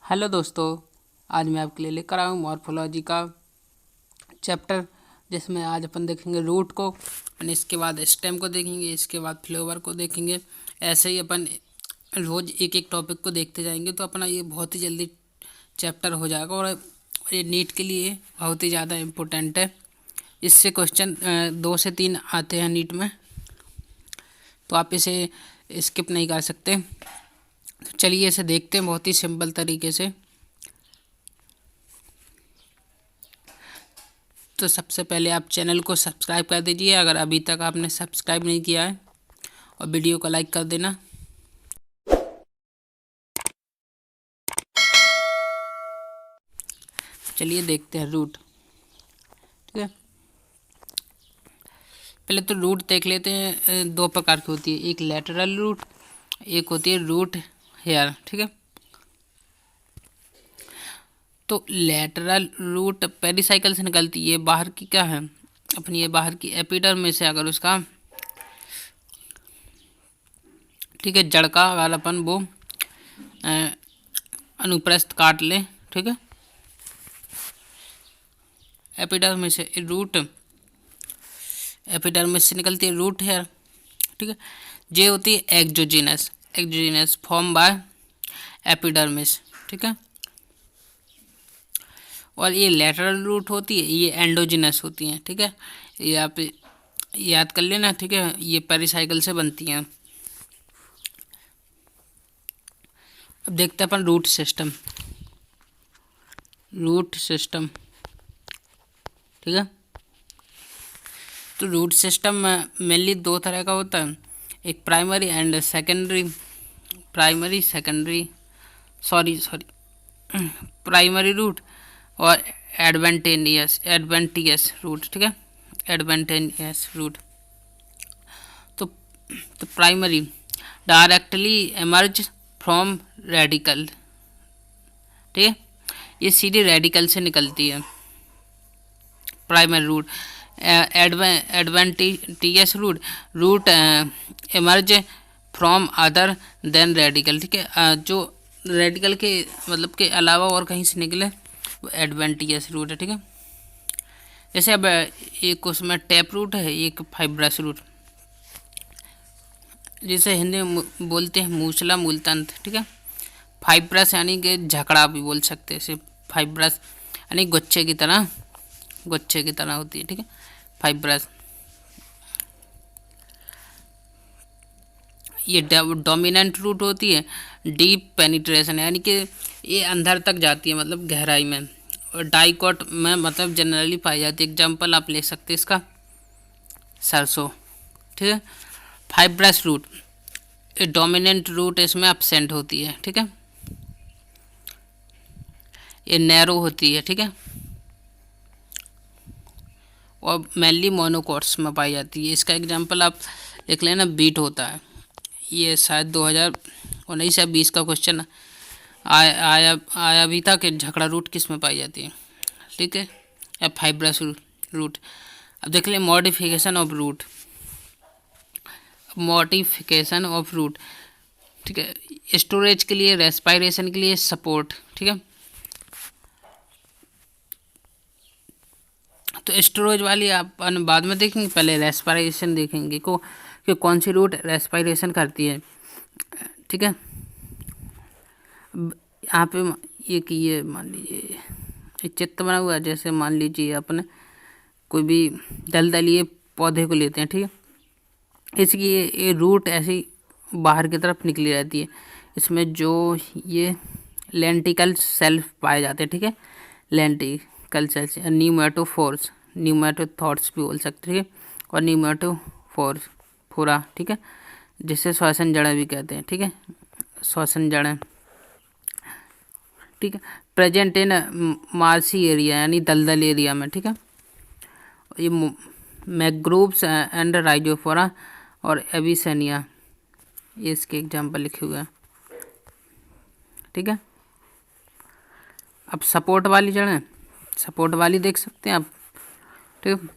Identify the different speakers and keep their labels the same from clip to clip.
Speaker 1: Hello दोस्तों, आज मैं आपके लिए लेकर आया हूँ मॉर्फोलॉजी का चैप्टर, जिसमें आज अपन देखेंगे रूट को, और इसके बाद स्टेम को देखेंगे, इसके बाद फ्लावर को देखेंगे। ऐसे ही अपन रोज़ एक एक टॉपिक को देखते जाएंगे तो अपना ये बहुत ही जल्दी चैप्टर हो जाएगा। और ये नीट के लिए बहुत ही ज़्यादा इम्पोर्टेंट है। इससे क्वेश्चन 2 से 3 आते हैं नीट में, तो आप इसे स्किप नहीं कर सकते। तो चलिए इसे देखते हैं बहुत ही सिंपल तरीके से। तो सबसे पहले आप चैनल को सब्सक्राइब कर दीजिए अगर अभी तक आपने सब्सक्राइब नहीं किया है, और वीडियो को लाइक कर देना। चलिए देखते हैं रूट। ठीक है, पहले तो रूट देख लेते हैं। 2 प्रकार की होती है, एक लेटरल रूट, एक होती है रूट हेयर। ठीक है, तो लेटरल रूट पेरिसाइकल से निकलती है। बाहर की क्या है अपनी, ये बाहर की एपिडर्मिस में से अगर उसका ठीक है जड़ का अगर अपन वो अनुप्रस्थ काट ले, ठीक है, एपिडर्मिस से रूट, एपिडर्मिस से निकलती है रूट हेयर। ठीक है, ये होती है exogenous, exogenous form by epidermis. ठीक है, और ये लेटरल रूट होती है, ये एंडोजिनस होती हैं। ठीक है, ये आप याद कर लेना। ठीक है, ये पेरिसाइकिल से बनती हैं। अब देखते हैं अपन रूट सिस्टम। रूट सिस्टम, ठीक है, तो रूट सिस्टम मेनली 2 तरह का होता है, एक primary and secondary. Primary secondary sorry primary root और एडवेंटियस रूट। ठीक है, एडवेंटियस रूट। तो primary directly emerge from radical. ठीक है, ये सीधे रेडिकल से निकलती है primary root. Adventitious root, root emerge from other than radical. ठीक है, जो रेडिकल के मतलब के अलावा और कहीं से निकले वो एडवेंटियस रूट है। ठीक है, जैसे अब एक उसमें टैप रूट है, एक फाइब्रस रूट, जिसे हिंदी में बोलते हैं मूसला मूलतंत्र। ठीक है, फाइब्रस यानी कि झकड़ा भी बोल सकते हैं इसे। फाइब्रस यानी गुच्छे की तरह, गुच्छे की तरह होती है। ठीक है, फाइब्रस। ये डोमिनेंट रूट होती है, डीप पेनिट्रेशन यानी कि ये अंदर तक जाती है, मतलब गहराई में। और डाइकोट में मतलब जनरली पाई जाती है। एग्जाम्पल आप ले सकते हैं इसका, सरसों। ठीक है, फाइब्रस रूट, ये डोमिनेंट रूट इसमें अपसेंट होती है। ठीक है, ये नैरो होती है। ठीक है, और मेनली मोनोकोट्स में पाई जाती है। इसका एग्जांपल आप लिख लेना, बीट होता है। ये शायद 2019 या 20 का क्वेश्चन आया भी था कि झकड़ा रूट किस में पाई जाती है। ठीक है, या फाइब्रस रूट। अब देख लें modification of root, modification of root. ठीक है, स्टोरेज के लिए, रेस्पायरेशन के लिए, सपोर्ट। ठीक है, तो स्टोरेज वाली आप बाद में देखेंगे, पहले रेस्पायरेशन देखेंगे को कि कौन सी रूट रेस्पायरेशन करती है। ठीक है, यहाँ पे ये मान लीजिए एक चित्र बना हुआ है, जैसे मान लीजिए अपने कोई भी दलदली पौधे को लेते हैं। ठीक है, इसकी ये रूट ऐसी बाहर की तरफ निकली रहती है। इसमें जो ये लेंटिकल सेल्फ पाए जाते हैं। ठीक है, लेंटिकल सेल्स, न्यूमेटोफोर्स, न्यूमेटोथॉर्स भी बोल सकते हैं, और न्यूमेटोफोर्स फोरा। ठीक है, जिसे श्वसन जड़ें भी कहते हैं। ठीक है, श्वसन जड़ें। ठीक है, प्रेजेंट इन मार्सी एरिया यानी दलदल एरिया में। ठीक है, ये मैग्रोव्स एंड राइजोफोरा और एविसेनिया, ये इसके एग्जाम्पल लिखे हुए हैं। ठीक है, अब सपोर्ट वाली जड़ें, सपोर्ट वाली देख सकते हैं आप। ठीक है,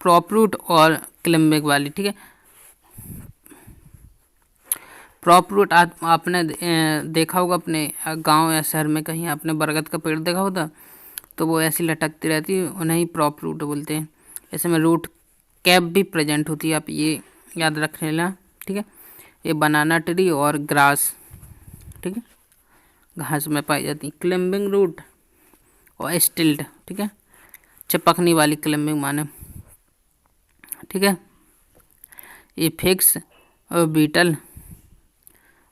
Speaker 1: प्रॉप रूट और क्लिम्बिक वाली। ठीक है, प्रॉप रूट आपने देखा होगा अपने गांव या शहर में, कहीं आपने बरगद का पेड़ देखा होता तो वो ऐसी लटकती रहती है, उन्हें ही प्रॉप रूट बोलते हैं। ऐसे में रूट कैप भी प्रेजेंट होती है, आप ये याद रख लेना, ठीक है। ये बनाना ट्री और ग्रास, ठीक है, घास में पाई जाती है। क्लिम्बिंग रूट और स्टिल्ट, ठीक है, चिपकने वाली क्लिम्बिंग माने, ठीक है। ये फिक्स और बीटल,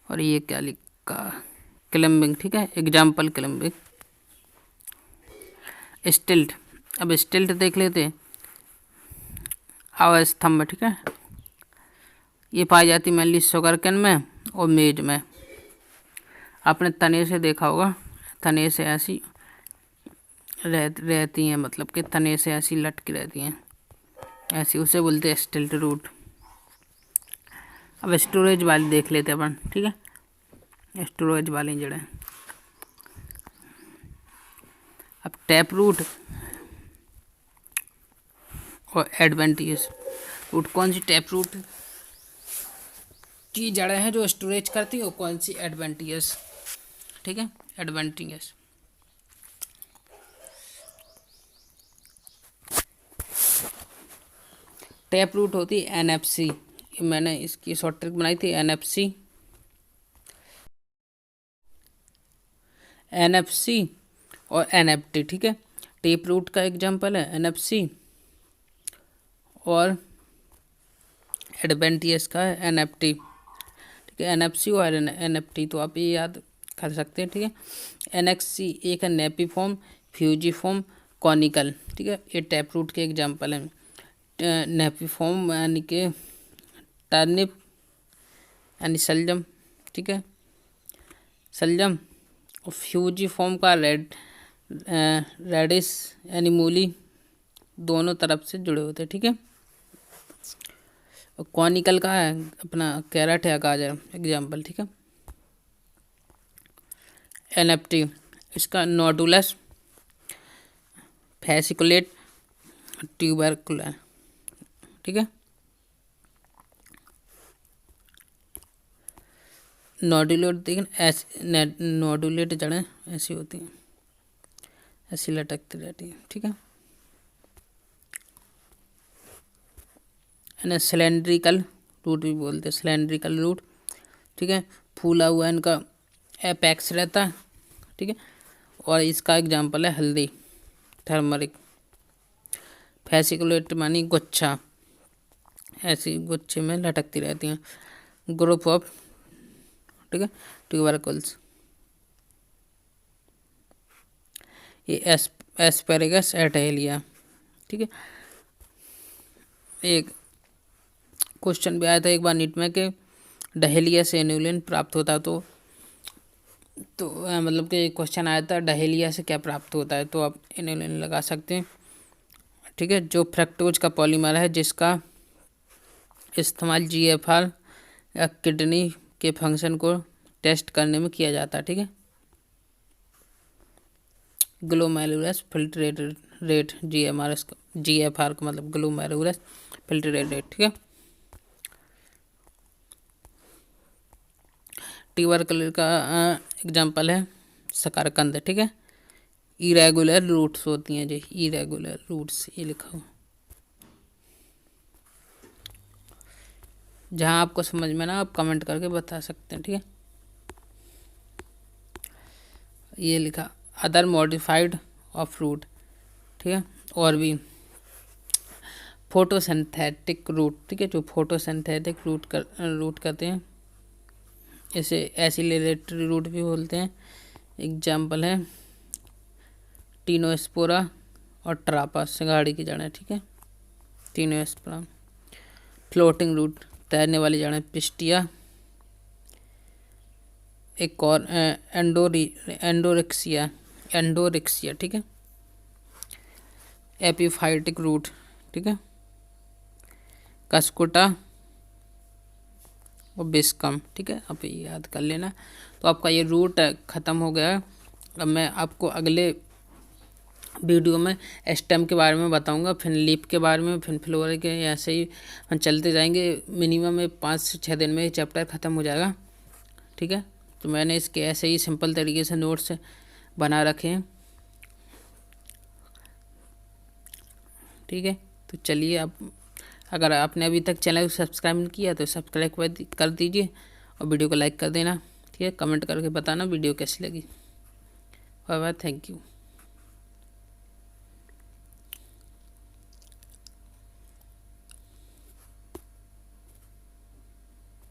Speaker 1: और ये क्या लिखा, क्लिम्बिंग, ठीक है, एग्जाम्पल क्लिम्बिंग। स्टिल्ट, अब स्टिल्ट देख लेते हैं, आवाज स्तंभ, ठीक है। ये पाई जाती मेनली शुगर केन में और मेज में। आपने तने से देखा होगा, तने से ऐसी रहती हैं, मतलब कि तने से ऐसी लटकी रहती हैं ऐसी, उसे बोलते हैं स्टिल्ट रूट। अब स्टोरेज वाली देख लेते हैं अपन, ठीक है, स्टोरेज वाली जड़ें। अब टैप रूट और एडवेंटियस रूट, कौन सी टैप रूट की जड़ें हैं जो स्टोरेज करती है, और कौन सी एडवेंटियस, ठीक है, एडवेंटियस। टैप रूट होती है NFC, मैंने इसकी शॉर्ट ट्रिक बनाई थी, NFC और NFT, ठीक है। टैप रूट का एग्जांपल है NFC और एडवेंटियस का है NFT, ठीक है। NFC और NFT तो आप ये याद कर सकते हैं, ठीक है। NXC एक है नेपिफॉर्म, फ्यूजिफॉर्म, कॉनिकल, ठीक है, ये टैप रूट के एग्जांपल हैं। नेपिफॉर्म यानी कि टर्निप यानी सलजम, ठीक है, सलजम। और फ्यूजिफॉर्म का रेडिस यानी मूली, दोनों तरफ से जुड़े होते हैं, ठीक है। और कॉनिकल का है अपना कैरेट या गाजर एग्जाम्पल, ठीक है। NFT इसका नोडुलस, फैसिकुलेट, ट्यूबरकुलर, ठीक है। नोडुलेट देखिए, ऐसे नोडुलेट जड़ें ऐसी होती हैं, ऐसी लटकती रहती है, ठीक है। सिलेंड्रिकल रूट भी बोलते हैं, सिलेंड्रिकल रूट, ठीक है। फूला हुआ इनका एपेक्स रहता है, ठीक है। और इसका एग्जांपल है हल्दी, टर्मरिक। फैसिकुलेट मानी गुच्छा, ऐसी गुच्छे में लटकती रहती हैं। ग्रुप ऑफ, ठीक है, ट्यूबरकल्स। ये एस्पेरेगस एटेलिया, ठीक है। एक क्वेश्चन भी आया था एक बार नीट में कि डहेलिया से एनुलिन प्राप्त होता, तो मतलब कि क्वेश्चन आया था डहेलिया से क्या प्राप्त होता है, तो आप एनुलिन लगा सकते हैं, ठीक है। जो फ्रक्टोज का पॉलीमर है जिसका इस्तेमाल GFR या किडनी के फंक्शन को टेस्ट करने में किया जाता है, ठीक है। ग्लोमेरुलस फिल्ट्रेटेड रेट, GFR का मतलब ग्लोमेरुलस फिल्ट्रेटेड रेट, ठीक है। ट्यूबरकुलर का एग्जांपल है शकरकंद, ठीक है। इरेगुलर रूट्स होती हैं जी, इरेगुलर रूट्स, ये लिखा हो। जहाँ आपको समझ में ना आप कमेंट करके बता सकते हैं, ठीक है। ये लिखा अदर मॉडिफाइड ऑफ फ्रूट, ठीक है। और भी फोटोसिंथेटिक रूट, ठीक है, जो फोटोसिंथेटिक रूट करते हैं, इसे एसिलेटरी रूट भी बोलते हैं। एग्जाम्पल है टीनोस्पोरा और ट्रापा, सिंघाड़ी की जड़ें, ठीक है, टीनोस्पोरा। फ्लोटिंग रूट, तैरने वाली जड़ें, पिस्टिया। एक और एंडोरिक्सिया, ठीक है। एपीफाइटिक रूट, ठीक है, कस्कुटा और बिस्कम, ठीक है, आप ये याद कर लेना। तो आपका ये रूट ख़त्म हो गया। अब मैं आपको अगले वीडियो में स्टेम के बारे में बताऊंगा, फिर लीफ के बारे में, फिर फ्लोरा के, ऐसे ही हम चलते जाएंगे। मिनिमम में 5 से 6 दिन में ये चैप्टर ख़त्म हो जाएगा। ठीक है। तो मैंने इसके ऐसे ही सिंपल तरीके से नोट्स बना रखे हैं, ठीक है। तो चलिए, आप अगर आपने अभी तक चैनल को सब्सक्राइब नहीं किया तो सब्सक्राइब कर दीजिए और वीडियो को लाइक कर देना, ठीक है। कमेंट करके बताना वीडियो कैसी लगी। Bye bye, thank you.